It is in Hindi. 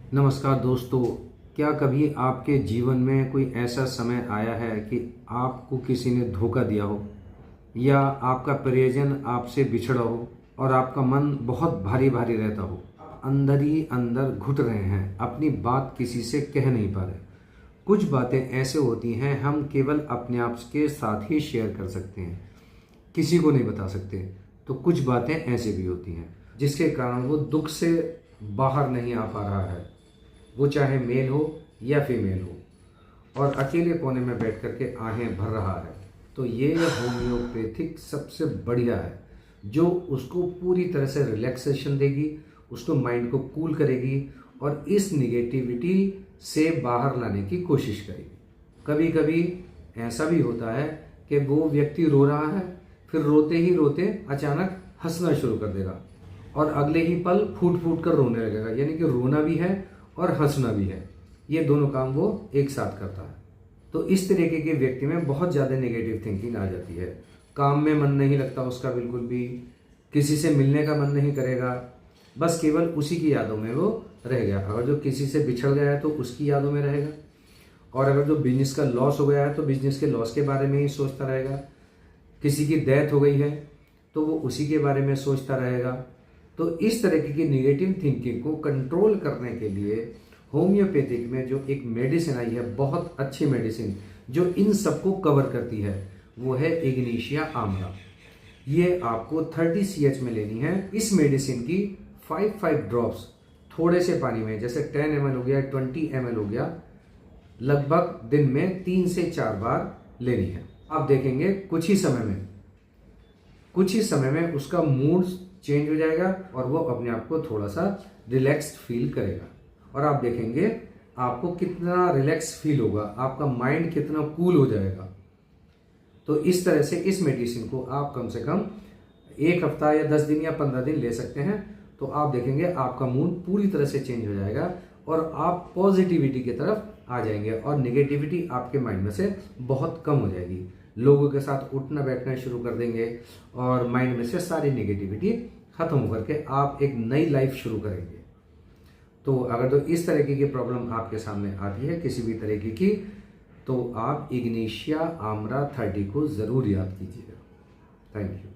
नमस्कार दोस्तों। क्या कभी आपके जीवन में कोई ऐसा समय आया है कि आपको किसी ने धोखा दिया हो या आपका प्रियजन आपसे बिछड़ा हो और आपका मन बहुत भारी भारी रहता हो, अंदर ही अंदर घुट रहे हैं, अपनी बात किसी से कह नहीं पा रहे। कुछ बातें ऐसे होती हैं हम केवल अपने आप के साथ ही शेयर कर सकते हैं, किसी को नहीं बता सकते। तो कुछ बातें ऐसे भी होती हैं जिसके कारण वो दुख से बाहर नहीं आ पा रहा है, वो चाहे मेल हो या फीमेल हो, और अकेले कोने में बैठ कर के आहें भर रहा है। तो ये होम्योपैथिक सबसे बढ़िया है, जो उसको पूरी तरह से रिलैक्सेशन देगी, उसको माइंड को कूल करेगी और इस निगेटिविटी से बाहर लाने की कोशिश करेगी। कभी कभी ऐसा भी होता है कि वो व्यक्ति रो रहा है, फिर रोते ही रोते अचानक हंसना शुरू कर देगा और अगले ही पल फूट फूट कर रोने लगेगा। यानी कि रोना भी है और हंसना भी है, ये दोनों काम वो एक साथ करता है। तो इस तरीके के व्यक्ति में बहुत ज़्यादा नेगेटिव थिंकिंग आ जाती है। काम में मन नहीं लगता उसका, बिल्कुल भी किसी से मिलने का मन नहीं करेगा, बस केवल उसी की यादों में वो रह गया। अगर जो किसी से बिछड़ गया है तो उसकी यादों में रहेगा, और अगर जो बिजनेस का लॉस हो गया है तो बिजनेस के लॉस के बारे में ही सोचता रहेगा। किसी की डेथ हो गई है तो वो उसी के बारे में सोचता रहेगा। तो इस तरीके की निगेटिव थिंकिंग को कंट्रोल करने के लिए होम्योपैथिक में जो एक मेडिसिन आई है, बहुत अच्छी मेडिसिन जो इन सबको कवर करती है, वो है इग्निशिया आमला। ये आपको 30 CH में लेनी है। इस मेडिसिन की 5 ड्रॉप्स थोड़े से पानी में, जैसे 10 ml हो गया, 20 ml हो गया, लगभग दिन में 3 से 4 बार लेनी है। आप देखेंगे कुछ ही समय में उसका मूड चेंज हो जाएगा और वो अपने आप को थोड़ा सा रिलैक्स्ड फील करेगा। और आप देखेंगे आपको कितना रिलैक्स फील होगा, आपका माइंड कितना कूल हो जाएगा। तो इस तरह से इस मेडिसिन को आप कम से कम 1 हफ्ता या 10 दिन या 15 दिन ले सकते हैं। तो आप देखेंगे आपका मूड पूरी तरह से चेंज हो जाएगा और आप पॉजिटिविटी की तरफ आ जाएंगे और निगेटिविटी आपके माइंड में से बहुत कम हो जाएगी। लोगों के साथ उठना बैठना शुरू कर देंगे और माइंड में से सारी निगेटिविटी खत्म होकर के आप एक नई लाइफ शुरू करेंगे। तो अगर तो इस तरीके की प्रॉब्लम आपके सामने आती है किसी भी तरीके की, तो आप इग्निशिया आमरा 30 को ज़रूर याद कीजिएगा। Thank you.